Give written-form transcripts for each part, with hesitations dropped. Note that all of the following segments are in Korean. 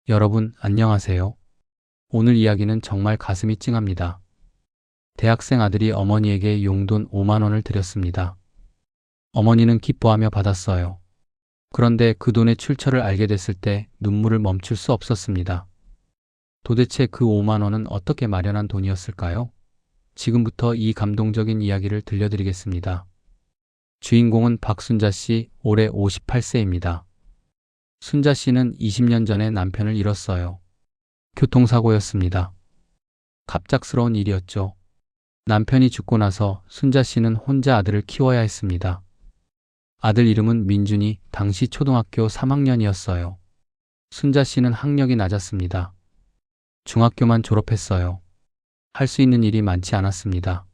여러분, 안녕하세요. 오늘 이야기는 정말 가슴이 찡합니다. 대학생 아들이 어머니에게 용돈 5만 원을 드렸습니다. 어머니는 기뻐하며 받았어요. 그런데 그 돈의 출처를 알게 됐을 때 눈물을 멈출 수 없었습니다. 도대체 그 5만 원은 어떻게 마련한 돈이었을까요? 지금부터 이 감동적인 이야기를 들려드리겠습니다. 주인공은 박순자 씨, 올해 58세입니다. 순자 씨는 20년 전에 남편을 잃었어요. 교통사고였습니다. 갑작스러운 일이었죠. 남편이 죽고 나서 순자 씨는 혼자 아들을 키워야 했습니다. 아들 이름은 민준이, 당시 초등학교 3학년이었어요. 순자 씨는 학력이 낮았습니다. 중학교만 졸업했어요. 할 수 있는 일이 많지 않았습니다.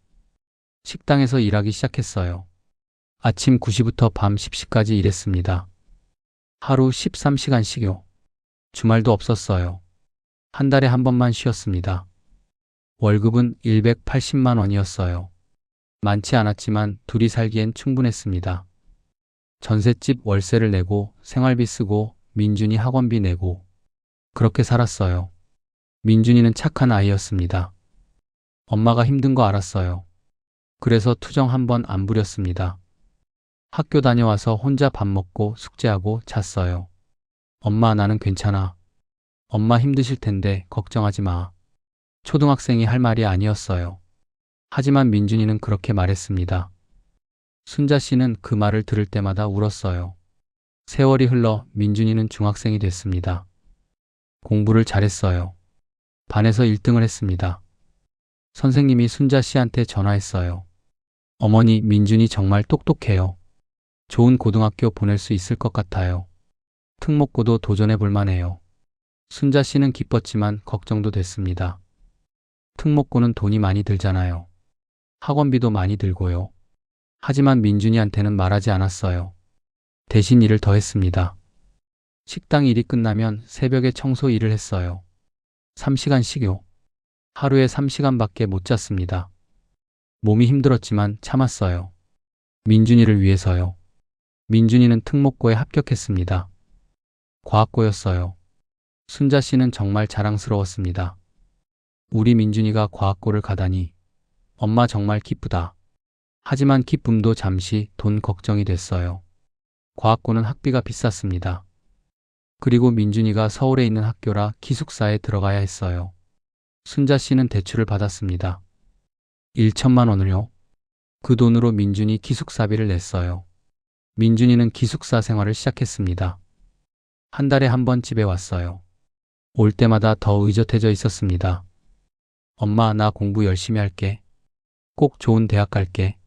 식당에서 일하기 시작했어요. 아침 9시부터 밤 10시까지 일했습니다. 하루 13시간씩요. 주말도 없었어요. 한 달에 한 번만 쉬었습니다. 월급은 180만 원이었어요. 많지 않았지만 둘이 살기엔 충분했습니다. 전셋집 월세를 내고 생활비 쓰고 민준이 학원비 내고 그렇게 살았어요. 민준이는 착한 아이였습니다. 엄마가 힘든 거 알았어요. 그래서 투정 한 번 안 부렸습니다. 학교 다녀와서 혼자 밥 먹고 숙제하고 잤어요. 엄마, 나는 괜찮아. 엄마 힘드실 텐데 걱정하지 마. 초등학생이 할 말이 아니었어요. 하지만 민준이는 그렇게 말했습니다. 순자 씨는 그 말을 들을 때마다 울었어요. 세월이 흘러 민준이는 중학생이 됐습니다. 공부를 잘했어요. 반에서 1등을 했습니다. 선생님이 순자 씨한테 전화했어요. 어머니, 민준이 정말 똑똑해요. 좋은 고등학교 보낼 수 있을 것 같아요. 특목고도 도전해 볼 만해요. 순자 씨는 기뻤지만 걱정도 됐습니다. 특목고는 돈이 많이 들잖아요. 학원비도 많이 들고요. 하지만 민준이한테는 말하지 않았어요. 대신 일을 더 했습니다. 식당 일이 끝나면 새벽에 청소 일을 했어요. 3시간씩요. 하루에 3시간밖에 못 잤습니다. 몸이 힘들었지만 참았어요. 민준이를 위해서요. 민준이는 특목고에 합격했습니다. 과학고였어요. 순자 씨는 정말 자랑스러웠습니다. 우리 민준이가 과학고를 가다니. 엄마 정말 기쁘다. 하지만 기쁨도 잠시 돈 걱정이 됐어요. 과학고는 학비가 비쌌습니다. 그리고 민준이가 서울에 있는 학교라 기숙사에 들어가야 했어요. 순자 씨는 대출을 받았습니다. 1천만 원을요. 그 돈으로 민준이 기숙사비를 냈어요. 민준이는 기숙사 생활을 시작했습니다. 한 달에 한 번 집에 왔어요. 올 때마다 더 의젓해져 있었습니다. 엄마, 나 공부 열심히 할게. 꼭 좋은 대학 갈게.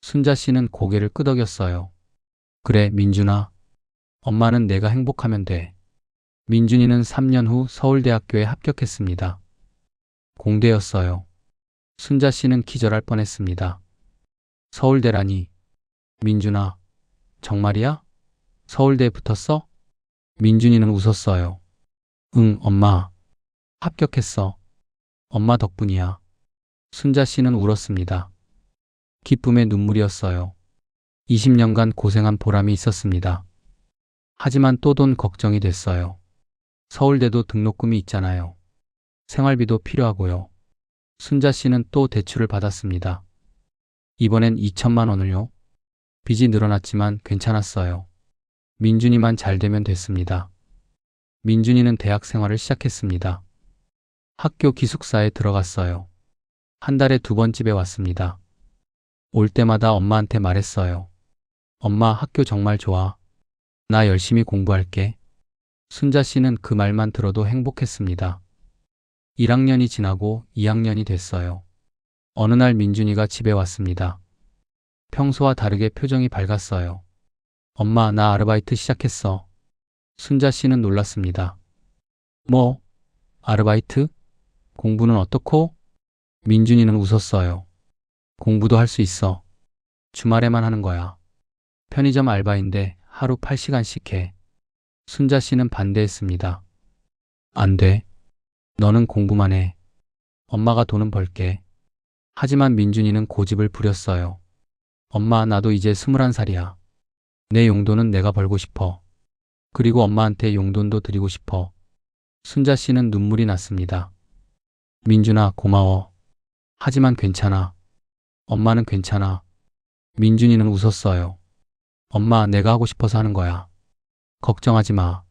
순자 씨는 고개를 끄덕였어요. 그래, 민준아. 엄마는 내가 행복하면 돼. 민준이는 3년 후 서울대학교에 합격했습니다. 공대였어요. 순자 씨는 기절할 뻔했습니다. 서울대라니. 민준아, 정말이야? 서울대에 붙었어? 민준이는 웃었어요. 응, 엄마. 합격했어. 엄마 덕분이야. 순자 씨는 울었습니다. 기쁨의 눈물이었어요. 20년간 고생한 보람이 있었습니다. 하지만 또 돈 걱정이 됐어요. 서울대도 등록금이 있잖아요. 생활비도 필요하고요. 순자 씨는 또 대출을 받았습니다. 이번엔 2천만 원을요. 빚이 늘어났지만 괜찮았어요. 민준이만 잘 되면 됐습니다. 민준이는 대학 생활을 시작했습니다. 학교 기숙사에 들어갔어요. 한 달에 2번 집에 왔습니다. 올 때마다 엄마한테 말했어요. 엄마, 학교 정말 좋아. 나 열심히 공부할게. 순자 씨는 그 말만 들어도 행복했습니다. 1학년이 지나고 2학년이 됐어요. 어느 날 민준이가 집에 왔습니다. 평소와 다르게 표정이 밝았어요. 엄마, 나 아르바이트 시작했어. 순자 씨는 놀랐습니다. 뭐? 아르바이트? 공부는 어떻고? 민준이는 웃었어요. 공부도 할 수 있어. 주말에만 하는 거야. 편의점 알바인데 하루 8시간씩 해. 순자 씨는 반대했습니다. 안 돼. 너는 공부만 해. 엄마가 돈은 벌게. 하지만 민준이는 고집을 부렸어요. 엄마, 나도 이제 21살이야. 내 용돈은 내가 벌고 싶어. 그리고 엄마한테 용돈도 드리고 싶어. 순자 씨는 눈물이 났습니다. 민준아, 고마워. 하지만 괜찮아. 엄마는 괜찮아. 민준이는 웃었어요. 엄마, 내가 하고 싶어서 하는 거야. 걱정하지 마.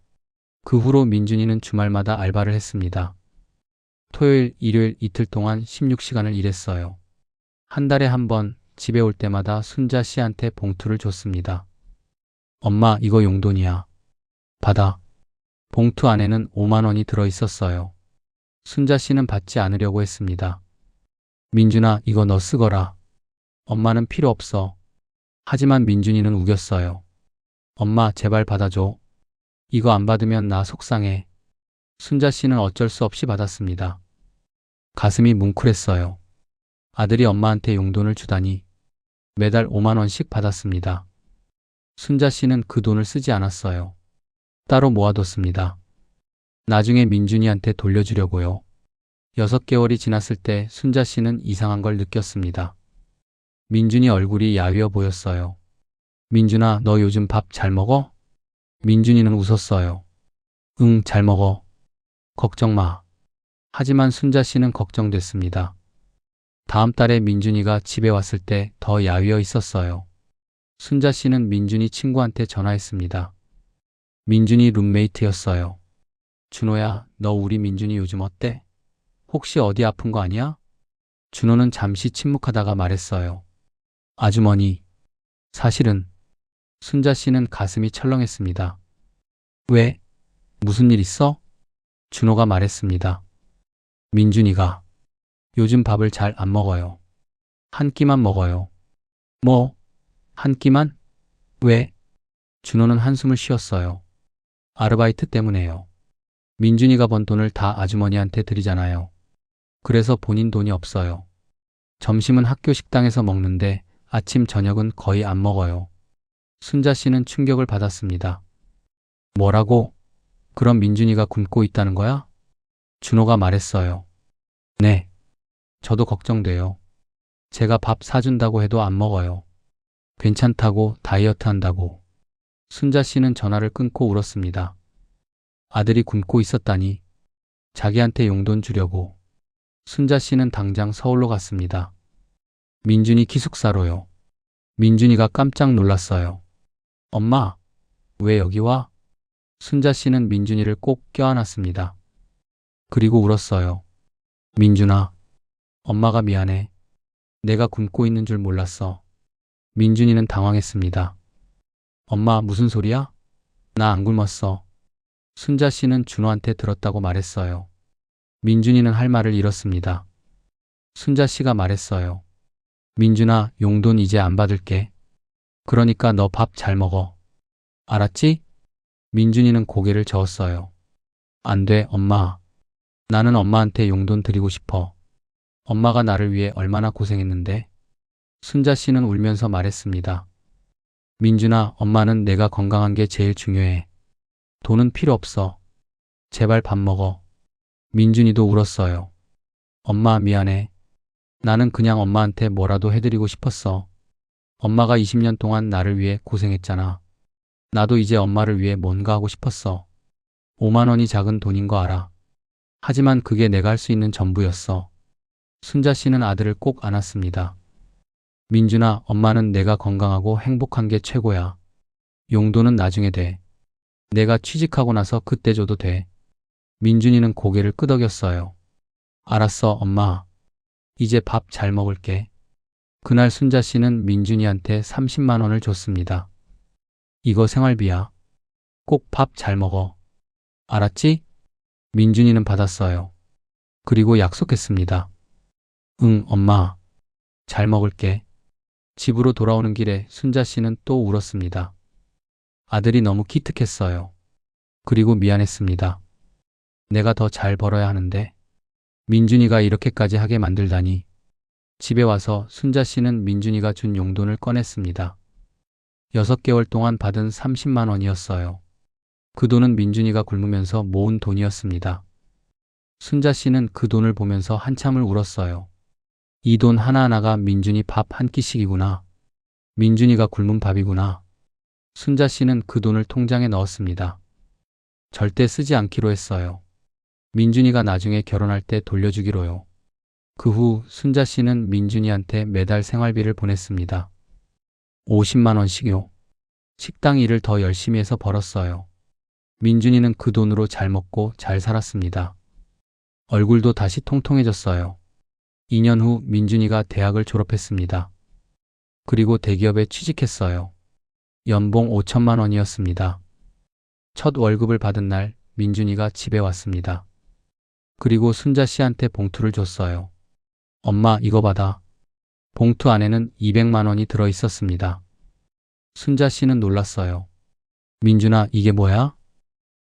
그 후로 민준이는 주말마다 알바를 했습니다. 토요일, 일요일 이틀 동안 16시간을 일했어요. 한 달에 한 번 집에 올 때마다 순자 씨한테 봉투를 줬습니다. 엄마, 이거 용돈이야. 받아. 봉투 안에는 5만 원이 들어 있었어요. 순자 씨는 받지 않으려고 했습니다. 민준아, 이거 너 쓰거라. 엄마는 필요 없어. 하지만 민준이는 우겼어요. 엄마, 제발 받아줘. 이거 안 받으면 나 속상해. 순자 씨는 어쩔 수 없이 받았습니다. 가슴이 뭉클했어요. 아들이 엄마한테 용돈을 주다니. 매달 5만 원씩 받았습니다. 순자 씨는 그 돈을 쓰지 않았어요. 따로 모아뒀습니다. 나중에 민준이한테 돌려주려고요. 6개월이 지났을 때 순자 씨는 이상한 걸 느꼈습니다. 민준이 얼굴이 야위어 보였어요. 민준아, 너 요즘 밥 잘 먹어? 민준이는 웃었어요. 응, 잘 먹어. 걱정 마. 하지만 순자 씨는 걱정됐습니다. 다음 달에 민준이가 집에 왔을 때 더 야위어 있었어요. 순자 씨는 민준이 친구한테 전화했습니다. 민준이 룸메이트였어요. 준호야, 너 우리 민준이 요즘 어때? 혹시 어디 아픈 거 아니야? 준호는 잠시 침묵하다가 말했어요. 아주머니, 사실은. 순자 씨는 가슴이 철렁했습니다. 왜? 무슨 일 있어? 준호가 말했습니다. 민준이가 요즘 밥을 잘 안 먹어요. 한 끼만 먹어요. 뭐? 한 끼만? 왜? 준호는 한숨을 쉬었어요. 아르바이트 때문에요. 민준이가 번 돈을 다 아주머니한테 드리잖아요. 그래서 본인 돈이 없어요. 점심은 학교 식당에서 먹는데 아침, 저녁은 거의 안 먹어요. 순자 씨는 충격을 받았습니다. 뭐라고? 그럼 민준이가 굶고 있다는 거야? 준호가 말했어요. 네. 저도 걱정돼요. 제가 밥 사준다고 해도 안 먹어요. 괜찮다고, 다이어트 한다고. 순자 씨는 전화를 끊고 울었습니다. 아들이 굶고 있었다니. 자기한테 용돈 주려고. 순자 씨는 당장 서울로 갔습니다. 민준이 기숙사로요. 민준이가 깜짝 놀랐어요. 엄마, 왜 여기 와? 순자 씨는 민준이를 꼭 껴안았습니다. 그리고 울었어요. 민준아, 엄마가 미안해. 내가 굶고 있는 줄 몰랐어. 민준이는 당황했습니다. 엄마, 무슨 소리야? 나 안 굶었어. 순자 씨는 준호한테 들었다고 말했어요. 민준이는 할 말을 잃었습니다. 순자 씨가 말했어요. 민준아, 용돈 이제 안 받을게. 그러니까 너 밥 잘 먹어. 알았지? 민준이는 고개를 저었어요. 안 돼, 엄마. 나는 엄마한테 용돈 드리고 싶어. 엄마가 나를 위해 얼마나 고생했는데. 순자 씨는 울면서 말했습니다. 민준아, 엄마는 내가 건강한 게 제일 중요해. 돈은 필요 없어. 제발 밥 먹어. 민준이도 울었어요. 엄마, 미안해. 나는 그냥 엄마한테 뭐라도 해드리고 싶었어. 엄마가 20년 동안 나를 위해 고생했잖아. 나도 이제 엄마를 위해 뭔가 하고 싶었어. 5만 원이 작은 돈인 거 알아. 하지만 그게 내가 할 수 있는 전부였어. 순자 씨는 아들을 꼭 안았습니다. 민준아, 엄마는 내가 건강하고 행복한 게 최고야. 용돈은 나중에 돼. 내가 취직하고 나서 그때 줘도 돼. 민준이는 고개를 끄덕였어요. 알았어, 엄마. 이제 밥 잘 먹을게. 그날 순자 씨는 민준이한테 30만 원을 줬습니다. 이거 생활비야. 꼭 밥 잘 먹어. 알았지? 민준이는 받았어요. 그리고 약속했습니다. 응, 엄마. 잘 먹을게. 집으로 돌아오는 길에 순자 씨는 또 울었습니다. 아들이 너무 기특했어요. 그리고 미안했습니다. 내가 더 잘 벌어야 하는데. 민준이가 이렇게까지 하게 만들다니. 집에 와서 순자 씨는 민준이가 준 용돈을 꺼냈습니다. 6개월 동안 받은 30만 원이었어요. 그 돈은 민준이가 굶으면서 모은 돈이었습니다. 순자 씨는 그 돈을 보면서 한참을 울었어요. 이 돈 하나하나가 민준이 밥 한 끼씩이구나. 민준이가 굶은 밥이구나. 순자 씨는 그 돈을 통장에 넣었습니다. 절대 쓰지 않기로 했어요. 민준이가 나중에 결혼할 때 돌려주기로요. 그 후 순자 씨는 민준이한테 매달 생활비를 보냈습니다. 50만 원씩요. 식당 일을 더 열심히 해서 벌었어요. 민준이는 그 돈으로 잘 먹고 잘 살았습니다. 얼굴도 다시 통통해졌어요. 2년 후 민준이가 대학을 졸업했습니다. 그리고 대기업에 취직했어요. 연봉 5천만 원이었습니다. 첫 월급을 받은 날 민준이가 집에 왔습니다. 그리고 순자 씨한테 봉투를 줬어요. 엄마, 이거 받아. 봉투 안에는 200만 원이 들어 있었습니다. 순자 씨는 놀랐어요. 민준아, 이게 뭐야?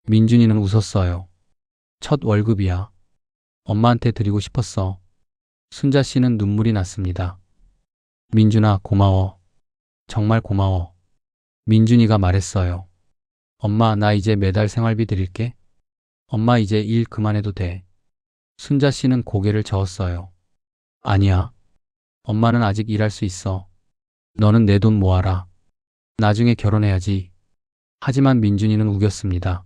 민준이는 웃었어요. 첫 월급이야. 엄마한테 드리고 싶었어. 순자 씨는 눈물이 났습니다. 민준아, 고마워. 정말 고마워. 민준이가 말했어요. 엄마, 나 이제 매달 생활비 드릴게. 엄마, 이제 일 그만해도 돼. 순자 씨는 고개를 저었어요. 아니야. 엄마는 아직 일할 수 있어. 너는 내 돈 모아라. 나중에 결혼해야지. 하지만 민준이는 우겼습니다.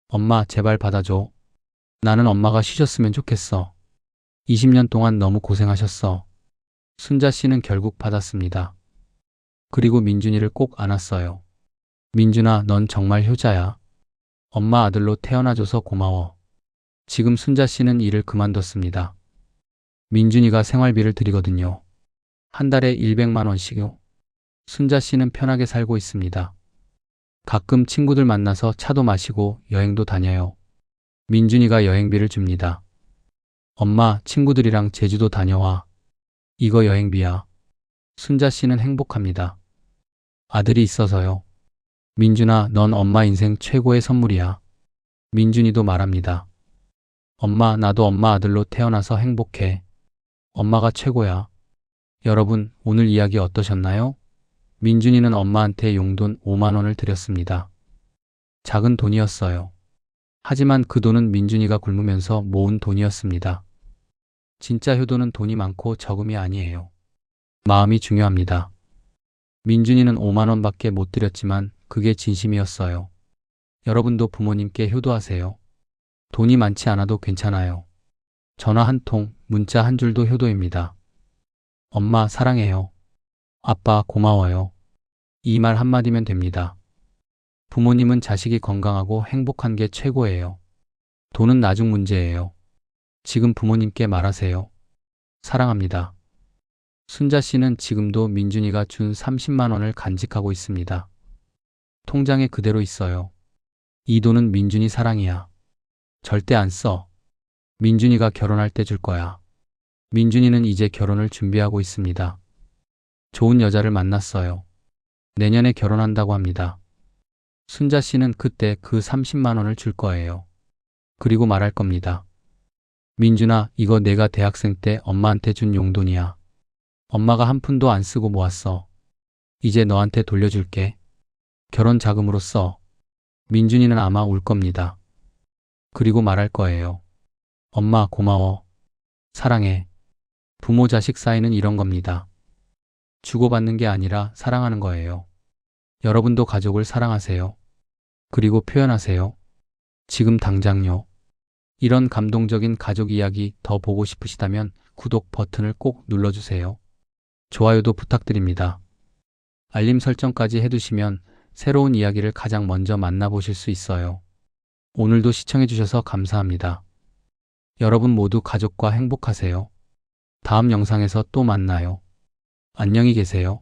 엄마, 제발 받아줘. 나는 엄마가 쉬셨으면 좋겠어. 20년 동안 너무 고생하셨어. 순자 씨는 결국 받았습니다. 그리고 민준이를 꼭 안았어요. 민준아, 넌 정말 효자야. 엄마 아들로 태어나줘서 고마워. 지금 순자 씨는 일을 그만뒀습니다. 민준이가 생활비를 드리거든요. 한 달에 100만 원씩요. 순자 씨는 편하게 살고 있습니다. 가끔 친구들 만나서 차도 마시고 여행도 다녀요. 민준이가 여행비를 줍니다. 엄마, 친구들이랑 제주도 다녀와. 이거 여행비야. 순자 씨는 행복합니다. 아들이 있어서요. 민준아, 넌 엄마 인생 최고의 선물이야. 민준이도 말합니다. 엄마, 나도 엄마 아들로 태어나서 행복해. 엄마가 최고야. 여러분, 오늘 이야기 어떠셨나요? 민준이는 엄마한테 용돈 5만 원을 드렸습니다. 작은 돈이었어요. 하지만 그 돈은 민준이가 굶으면서 모은 돈이었습니다. 진짜 효도는 돈이 많고 적음이 아니에요. 마음이 중요합니다. 민준이는 5만 원밖에 못 드렸지만 그게 진심이었어요. 여러분도 부모님께 효도하세요. 돈이 많지 않아도 괜찮아요. 전화 한 통, 문자 한 줄도 효도입니다. 엄마 사랑해요. 아빠 고마워요. 이 말 한마디면 됩니다. 부모님은 자식이 건강하고 행복한 게 최고예요. 돈은 나중 문제예요. 지금 부모님께 말하세요. 사랑합니다. 순자 씨는 지금도 민준이가 준 30만 원을 간직하고 있습니다. 통장에 그대로 있어요. 이 돈은 민준이 사랑이야. 절대 안 써. 민준이가 결혼할 때 줄 거야. 민준이는 이제 결혼을 준비하고 있습니다. 좋은 여자를 만났어요. 내년에 결혼한다고 합니다. 순자 씨는 그때 그 30만 원을 줄 거예요. 그리고 말할 겁니다. 민준아, 이거 내가 대학생 때 엄마한테 준 용돈이야. 엄마가 한 푼도 안 쓰고 모았어. 이제 너한테 돌려줄게. 결혼 자금으로 써. 민준이는 아마 울 겁니다. 그리고 말할 거예요. 엄마 고마워. 사랑해. 부모 자식 사이는 이런 겁니다. 주고받는 게 아니라 사랑하는 거예요. 여러분도 가족을 사랑하세요. 그리고 표현하세요. 지금 당장요. 이런 감동적인 가족 이야기 더 보고 싶으시다면 구독 버튼을 꼭 눌러주세요. 좋아요도 부탁드립니다. 알림 설정까지 해두시면 새로운 이야기를 가장 먼저 만나보실 수 있어요. 오늘도 시청해주셔서 감사합니다. 여러분 모두 가족과 행복하세요. 다음 영상에서 또 만나요. 안녕히 계세요.